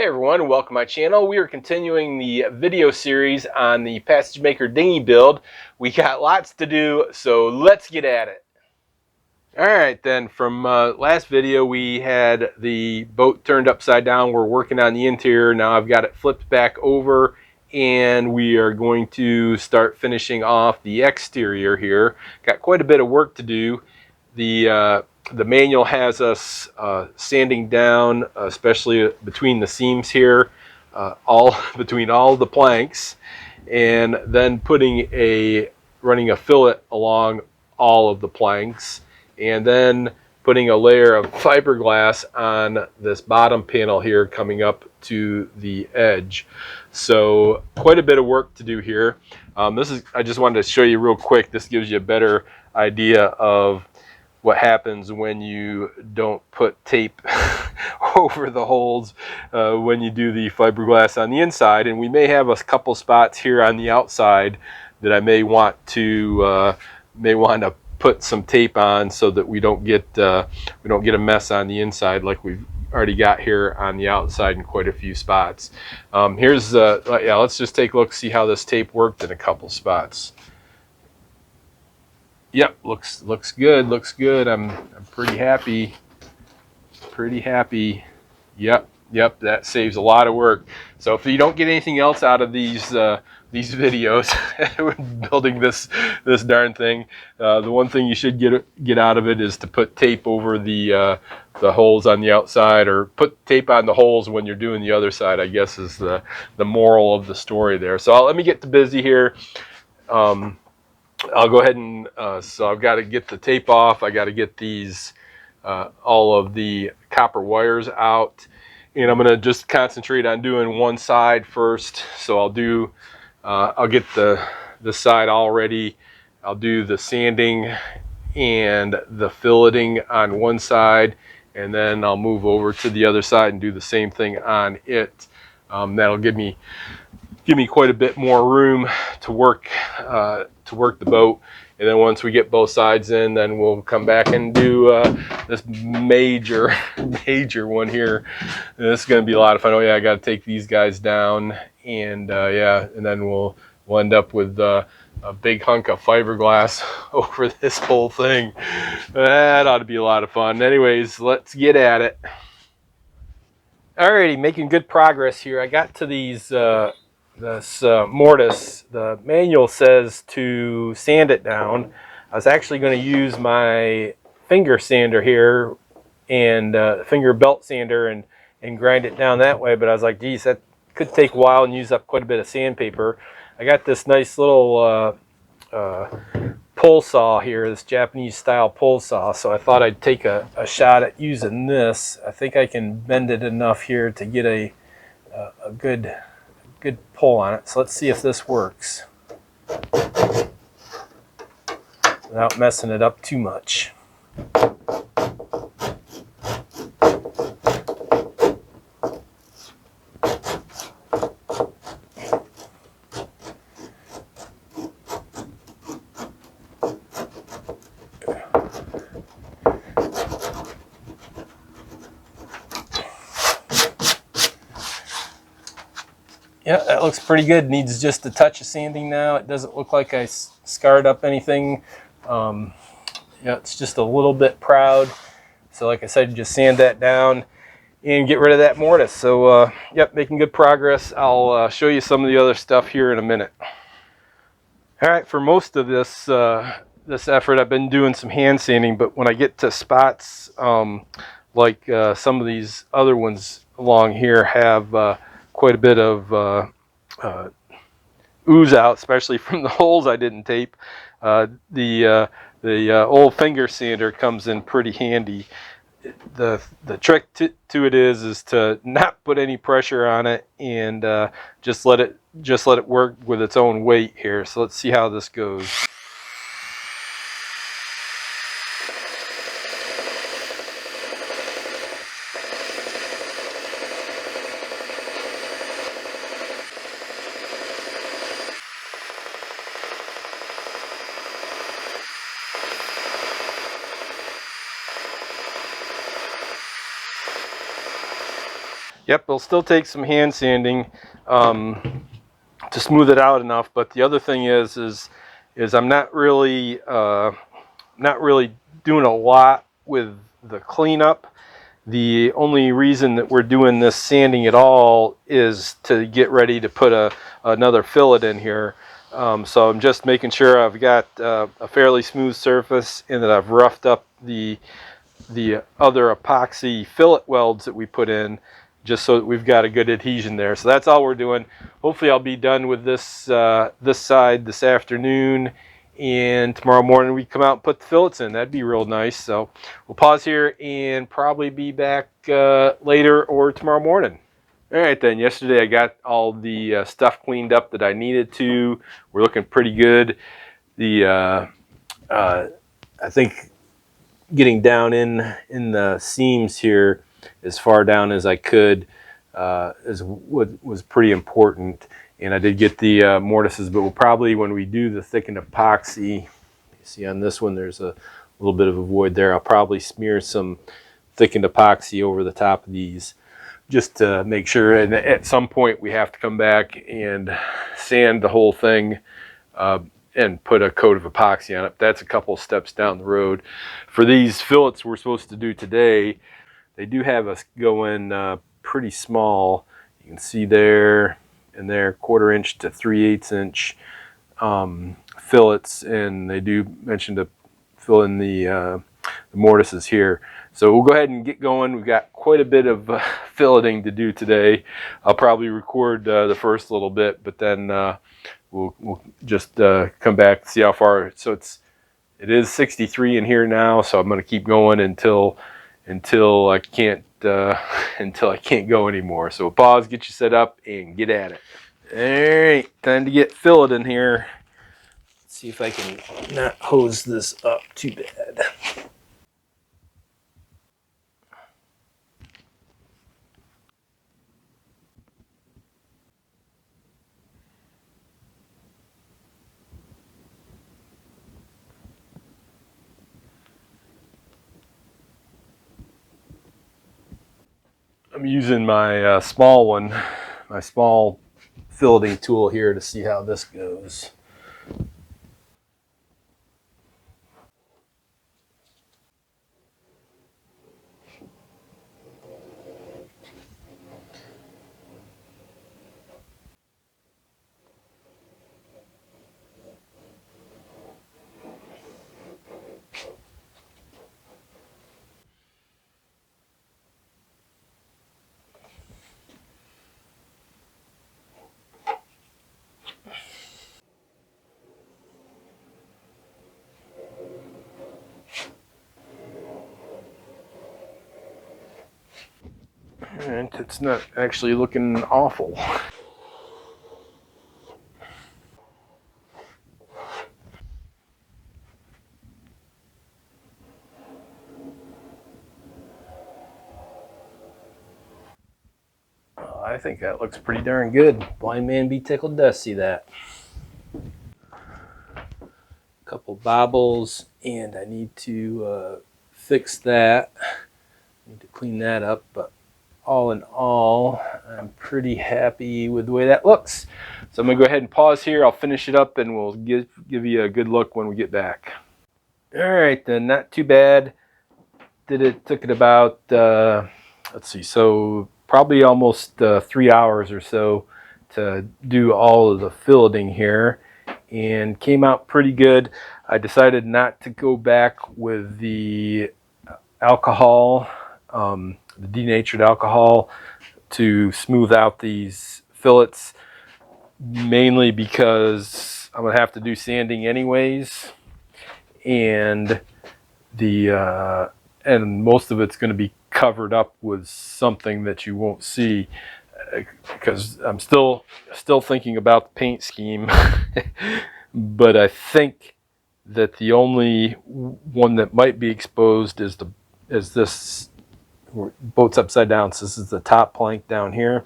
Hey everyone, welcome to my channel. We are continuing the video series on the Passagemaker dinghy build. We got lots to do, so let's get at it. Alright then, from last video we had the boat turned upside down. We're working on the interior. Now I've got it flipped back over and we are going to start finishing off the exterior here. Got quite a bit of work to do. The manual has us sanding down, especially between the seams here, between all the planks, and then running a fillet along all of the planks, and then putting a layer of fiberglass on this bottom panel here coming up to the edge. So quite a bit of work to do here. I just wanted to show you real quick. This gives you a better idea of what happens when you don't put tape over the holes when you do the fiberglass on the inside. And we may have a couple spots here on the outside that I may want to put some tape on so that we don't get a mess on the inside like we've already got here on the outside in quite a few spots. Let's just take a look, see how this tape worked in a couple spots. Yep, looks good. Looks good. I'm pretty happy. Yep. That saves a lot of work. So if you don't get anything else out of these videos, building this darn thing, the one thing you should get out of it is to put tape over the holes on the outside, or put tape on the holes when you're doing the other side, I guess is the moral of the story there. So let me get to busy here. I'll go ahead and, so I've got to get the tape off. I got to get these, all of the copper wires out, and I'm going to just concentrate on doing one side first. So I'll get the side all ready. I'll do the sanding and the filleting on one side, and then I'll move over to the other side and do the same thing on it. That'll give me quite a bit more room to work the boat. And then once we get both sides in, then we'll come back and do this major one here. And this is going to be a lot of fun. Oh yeah, I got to take these guys down, and and then we'll end up with a big hunk of fiberglass over this whole thing. That ought to be a lot of fun. Anyways, let's get at it. Alrighty, making good progress here. I got to these this mortise. The manual says to sand it down. I was actually going to use my finger sander here and finger belt sander and grind it down that way, but I was like, geez, that could take a while and use up quite a bit of sandpaper. I got this nice little pull saw here, this Japanese style pull saw, so I thought I'd take a shot at using this. I think I can bend it enough here to get a good pull on it. So let's see if this works without messing it up too much. Yeah, that looks pretty good. Needs just a touch of sanding now. It doesn't look like I scarred up anything. It's just a little bit proud. So like I said, just sand that down and get rid of that mortise. So yep, making good progress. I'll show you some of the other stuff here in a minute. All right, for most of this effort, I've been doing some hand sanding, but when I get to spots like some of these other ones along here have quite a bit of ooze out, especially from the holes I didn't tape. The old finger sander comes in pretty handy. The trick to it is to not put any pressure on it and just let it work with its own weight here. So let's see how this goes. Yep, it'll still take some hand sanding to smooth it out enough. But the other thing is I'm not really doing a lot with the cleanup. The only reason that we're doing this sanding at all is to get ready to put another fillet in here. So I'm just making sure I've got a fairly smooth surface and that I've roughed up the other epoxy fillet welds that we put in, just so that we've got a good adhesion there. So that's all we're doing. Hopefully I'll be done with this this side this afternoon, and tomorrow morning we come out and put the fillets in. That'd be real nice. So we'll pause here and probably be back later or tomorrow morning. All right then, yesterday I got all the stuff cleaned up that I needed to. We're looking pretty good. I think getting down in the seams here as far down as I could was pretty important. And I did get the mortises, but we'll probably, when we do the thickened epoxy, you see on this one there's a little bit of a void there, I'll probably smear some thickened epoxy over the top of these just to make sure. And at some point we have to come back and sand the whole thing and put a coat of epoxy on it. That's a couple steps down the road. For these fillets we're supposed to do today, they do have us going pretty small. You can see there and there, 1/4 inch to 3/8 inch fillets, and they do mention to fill in the mortises here. So we'll go ahead and get going. We've got quite a bit of filleting to do today. I'll probably record the first little bit, but then we'll just come back and see how far. So it is 63 in here now, so I'm going to keep going until I can't go anymore. So we'll pause, get you set up, and get at it. All right, time to get fillet in here. Let's see if I can not hose this up too bad. I'm using my small one, my small filleting tool here to see how this goes. And it's not actually looking awful. I think that looks pretty darn good. Blind man be tickled to see that. Couple bobbles, and I need to fix that. Need to clean that up, but all in all, I'm pretty happy with the way that looks. So I'm gonna go ahead and pause here. I'll finish it up and we'll give you a good look when we get back. All right then, not too bad. Took it about, let's see, so probably almost 3 hours or so to do all of the filleting here, and came out pretty good. I decided not to go back with the alcohol, the denatured alcohol, to smooth out these fillets, mainly because I'm gonna have to do sanding anyways, and and most of it's going to be covered up with something that you won't see, because I'm still thinking about the paint scheme. But I think that the only one that might be exposed is this boat's upside down. So this is the top plank down here.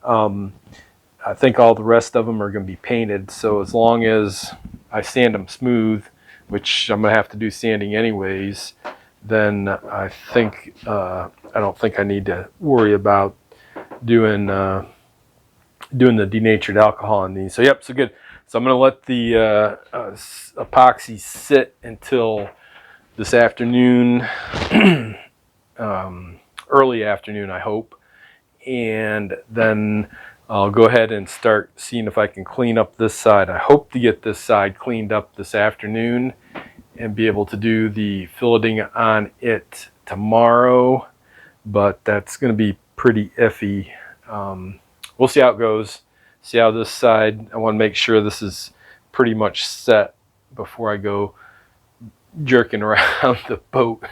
I think all the rest of them are going to be painted. So as long as I sand them smooth, which I'm going to have to do sanding anyways, then I think I don't think I need to worry about doing doing the denatured alcohol on these. So yep, so good. So I'm going to let the epoxy sit until this afternoon, early afternoon, I hope. And then I'll go ahead and start seeing if I can clean up this side. I hope to get this side cleaned up this afternoon and be able to do the filleting on it tomorrow, but that's going to be pretty iffy. We'll see how it goes. See how this side, I want to make sure this is pretty much set before I go jerking around the boat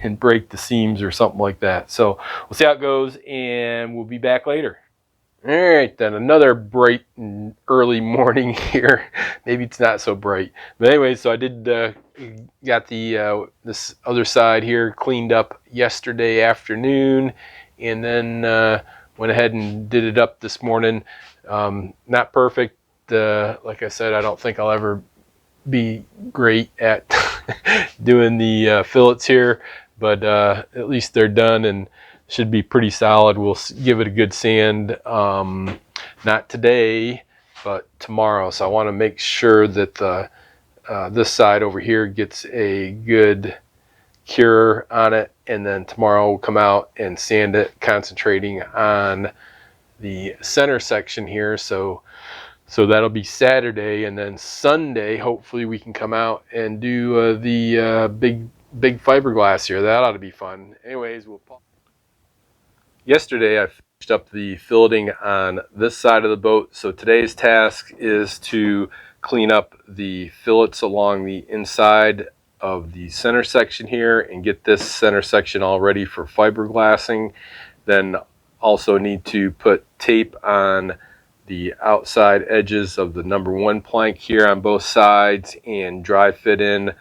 and break the seams or something like that. So we'll see how it goes, and we'll be back later. All right, then, another bright and early morning here. Maybe it's not so bright, but anyway, so I did got the this other side here cleaned up yesterday afternoon, and then went ahead and did it up this morning. Not perfect. Like I said, I don't think I'll ever be great at doing the fillets here, but at least they're done and should be pretty solid. We'll give it a good sand, not today, but tomorrow. So I want to make sure that the this side over here gets a good cure on it, and then tomorrow we'll come out and sand it, concentrating on the center section here. So that'll be Saturday, and then Sunday hopefully we can come out and do the big fiberglass here. That ought to be fun. Anyways, yesterday I finished up the filleting on this side of the boat, so today's task is to clean up the fillets along the inside of the center section here and get this center section all ready for fiberglassing. Then also need to put tape on the outside edges of the #1 plank here on both sides and dry fit in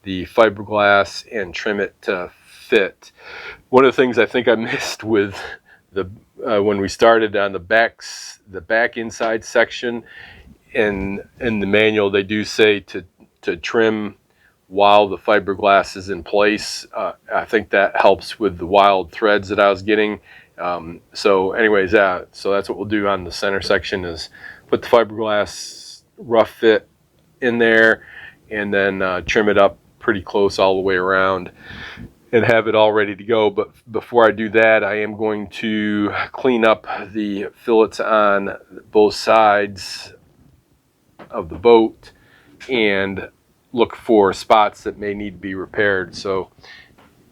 the fiberglass and trim it to fit. One of the things I think I missed with the when we started on the back inside section, in the manual they do say to trim while the fiberglass is in place. I think that helps with the wild threads that I was getting. So anyways, so that's what we'll do on the center section, is put the fiberglass rough fit in there and then trim it up pretty close all the way around and have it all ready to go. But before I do that, I am going to clean up the fillets on both sides of the boat and look for spots that may need to be repaired. So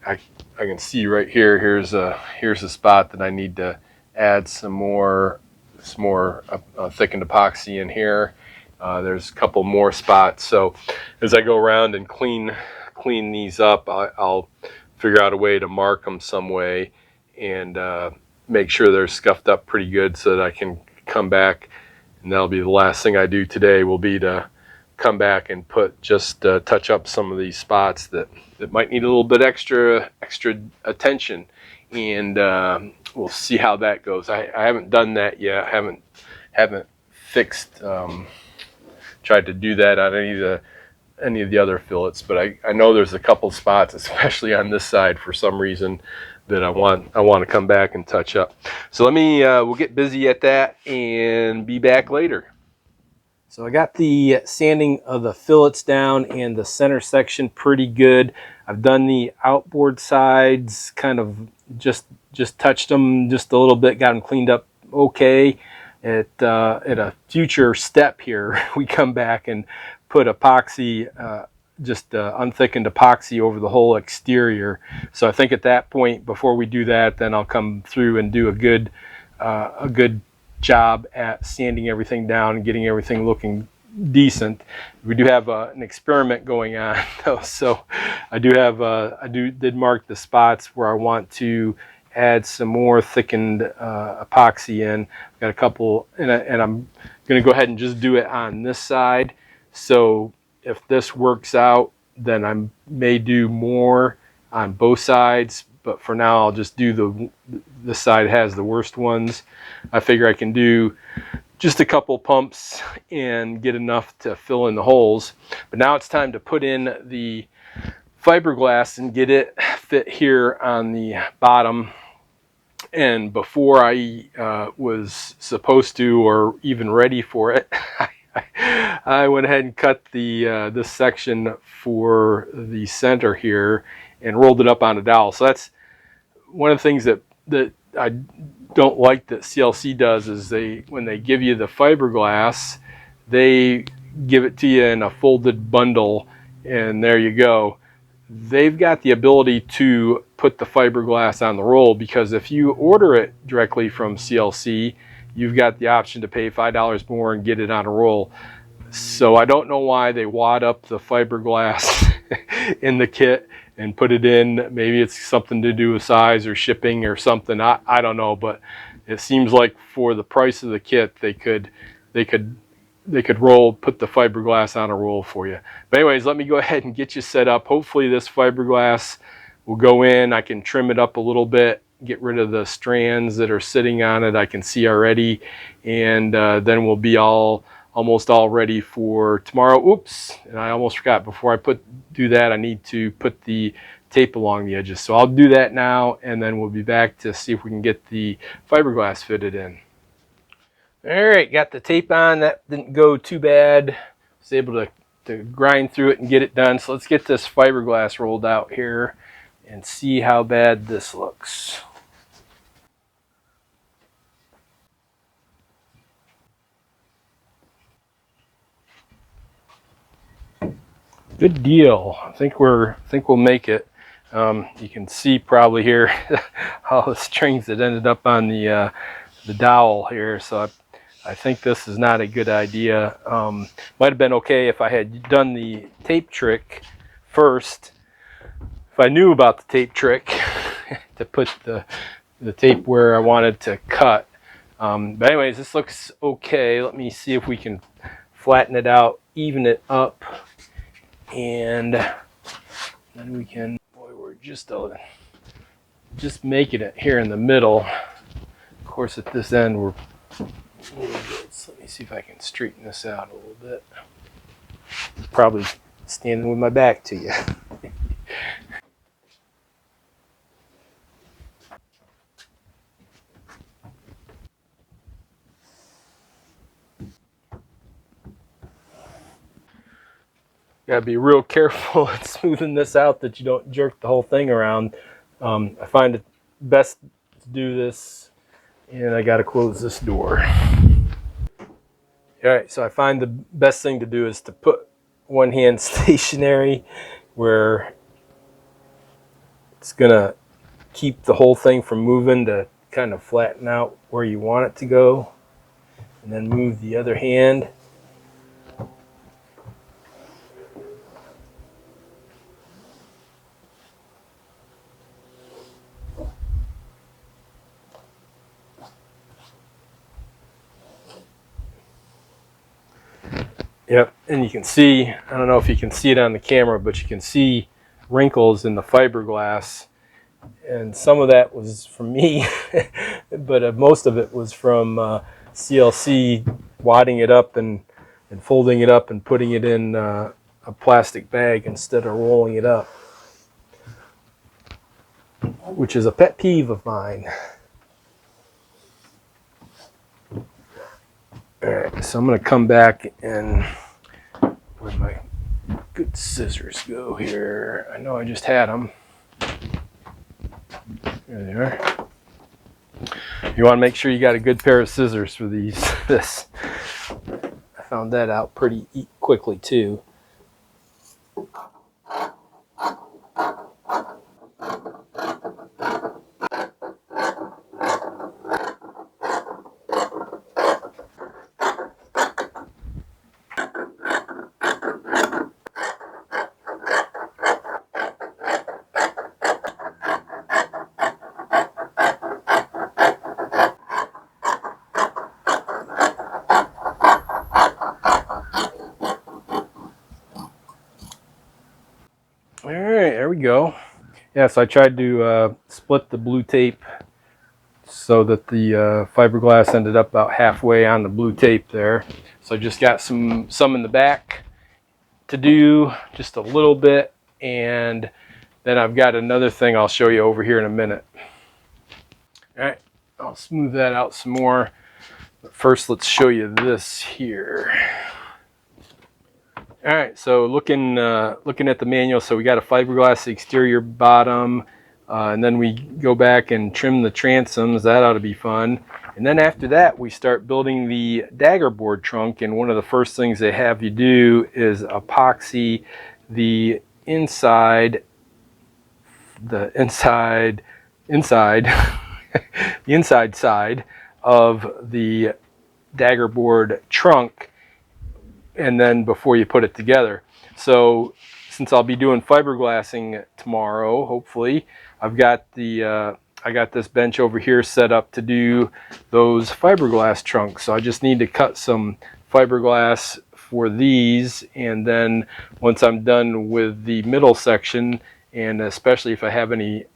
I can see right here, here's a spot that I need to add some more thickened epoxy in here. There's a couple more spots. So as I go around and clean these up, I'll figure out a way to mark them some way and make sure they're scuffed up pretty good so that I can come back, and that'll be the last thing I do today, will be to come back and touch up some of these spots that might need a little bit extra attention, and we'll see how that goes. I haven't done that yet. I haven't fixed, tried to do that on any of the other fillets, but I know there's a couple spots, especially on this side, for some reason, that I want to come back and touch up. So let me we'll get busy at that and be back later. So I got the sanding of the fillets down and the center section pretty good. I've done the outboard sides, kind of just touched them just a little bit, got them cleaned up okay. At a future step here, we come back and put epoxy, unthickened epoxy over the whole exterior. So I think at that point, before we do that, then I'll come through and do a good job at sanding everything down and getting everything looking decent. We do have an experiment going on though, so I did mark the spots where I want to add some more thickened epoxy in. I've got a couple, and I'm going to go ahead and just do it on this side. So if this works out, then I may do more on both sides, but for now I'll just do this side has the worst ones. I figure I can do just a couple pumps and get enough to fill in the holes. But now it's time to put in the fiberglass and get it fit here on the bottom And before I was supposed to or even ready for it, I went ahead and cut the this section for the center here and rolled it up on a dowel. So that's one of the things that I don't like that CLC does is when they give you the fiberglass, they give it to you in a folded bundle, and there you go. They've got the ability to put the fiberglass on the roll, because if you order it directly from CLC, you've got the option to pay $5 more and get it on a roll. So I don't know why they wad up the fiberglass in the kit and put it in. Maybe it's something to do with size or shipping or something. I don't know, but it seems like for the price of the kit, they could put the fiberglass on a roll for you. But anyways, let me go ahead and get you set up. Hopefully this fiberglass will go in. I can trim it up a little bit, get rid of the strands that are sitting on it. I can see already, and then we'll be almost all ready for tomorrow. Oops, and I almost forgot. Before I do that, I need to put the tape along the edges. So I'll do that now, and then we'll be back to see if we can get the fiberglass fitted in. All right, got the tape on. That didn't go too bad. Was able to grind through it and get it done. So let's get this fiberglass rolled out here and see how bad this looks. Good deal. I think we'll make it. You can see probably here all the strings that ended up on the dowel here. So I think this is not a good idea. Might have been okay if I had done the tape trick first. If I knew about the tape trick to put the tape where I wanted to cut. But anyways, this looks okay. Let me see if we can flatten it out, even it up, and then we can. Boy, we're just making it here in the middle. Of course, at this end we're. So let me see if I can straighten this out a little bit. Probably standing with my back to you. Gotta be real careful at smoothing this out that you don't jerk the whole thing around. I find it best to do this, and I gotta close this door. All right, so I find the best thing to do is to put one hand stationary where it's gonna keep the whole thing from moving, to kind of flatten out where you want it to go, and then move the other hand. Yep, and you can see, I don't know if you can see it on the camera, but you can see wrinkles in the fiberglass, and some of that was from me, but most of it was from CLC wadding it up and folding it up and putting it in a plastic bag instead of rolling it up, which is a pet peeve of mine. All right, so I'm going to come back and where my good scissors go here. I know I just had them. There they are. You want to make sure you got a good pair of scissors for this. I found that out pretty quickly too. All right, there we go. Yes, I tried to split the blue tape so that the fiberglass ended up about halfway on the blue tape there. So I just got some in the back to do, just a little bit, and then I've got another thing I'll show you over here in a minute. All right, I'll smooth that out some more. But first, let's show you this here. All right, so looking at the manual, so we got a fiberglass exterior bottom, and then we go back and trim the transoms. That ought to be fun. And then after that, we start building the dagger board trunk. And one of the first things they have you do is epoxy the inside, the inside side of the dagger board trunk, and then before you put it together. So since I'll be doing fiberglassing tomorrow, hopefully, I've got the I got this bench over here set up to do those fiberglass trunks. So I just need to cut some fiberglass for these, and then once I'm done with the middle section, and especially if I have any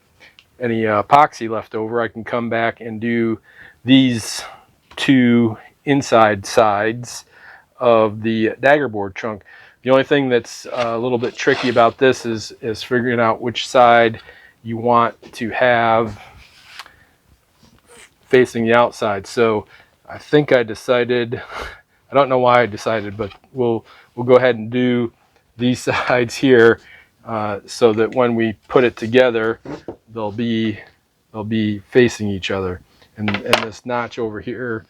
epoxy left over, I can come back and do these two inside sides of the dagger board trunk. The only thing that's a little bit tricky about this is figuring out which side you want to have facing the outside. So I think I decided, I don't know why I decided, but we'll go ahead and do these sides here, so that when we put it together, they'll be facing each other. And this notch over here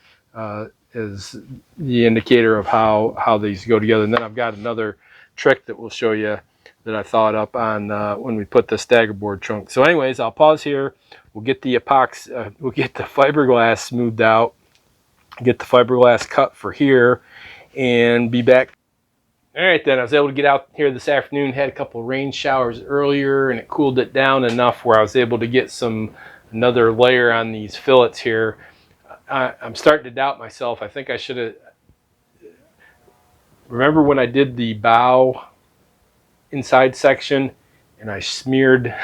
is the indicator of how these go together. And then I've got another trick that we'll show you that I thought up on when we put this dagger board trunk. So anyways, I'll pause here. We'll get the epoxy, we'll get the fiberglass smoothed out, get the fiberglass cut for here, and be back. All right, then I was able to get out here this afternoon. Had a couple of rain showers earlier, and it cooled it down enough where I was able to get another layer on these fillets here. I'm starting to doubt myself. I think I should have. Remember when I did the bow inside section, and I smeared,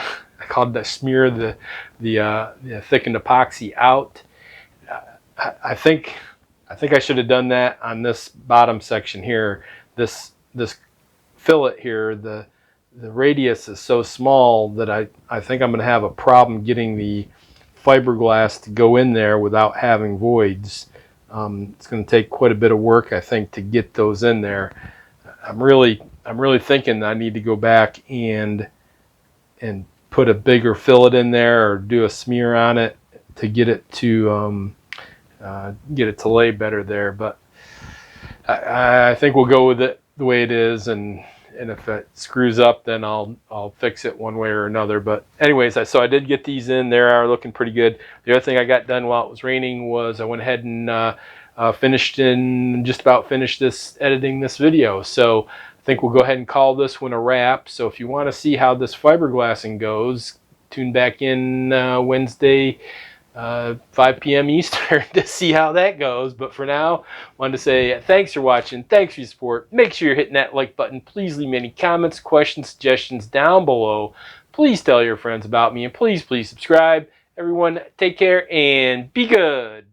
I called that smear the thickened epoxy out. I think I should have done that on this bottom section here. This fillet here, the radius is so small that I think I'm going to have a problem getting the fiberglass to go in there without having voids. It's going to take quite a bit of work, I think, to get those in there. I'm really thinking I need to go back and put a bigger fillet in there, or do a smear on it to get it to lay better there. But I think we'll go with it the way it is, and if it screws up, then I'll fix it one way or another. But anyways, so I did get these in. They are looking pretty good. The other thing I got done while it was raining was I went ahead and just about finished editing this video. So I think we'll go ahead and call this one a wrap. So if you want to see how this fiberglassing goes, tune back in Wednesday, 5 p.m. Eastern to see how that goes. But for now, I wanted to say thanks for watching. Thanks for your support. Make sure you're hitting that like button. Please leave me any comments, questions, suggestions down below. Please tell your friends about me, and please subscribe. Everyone, take care and be good.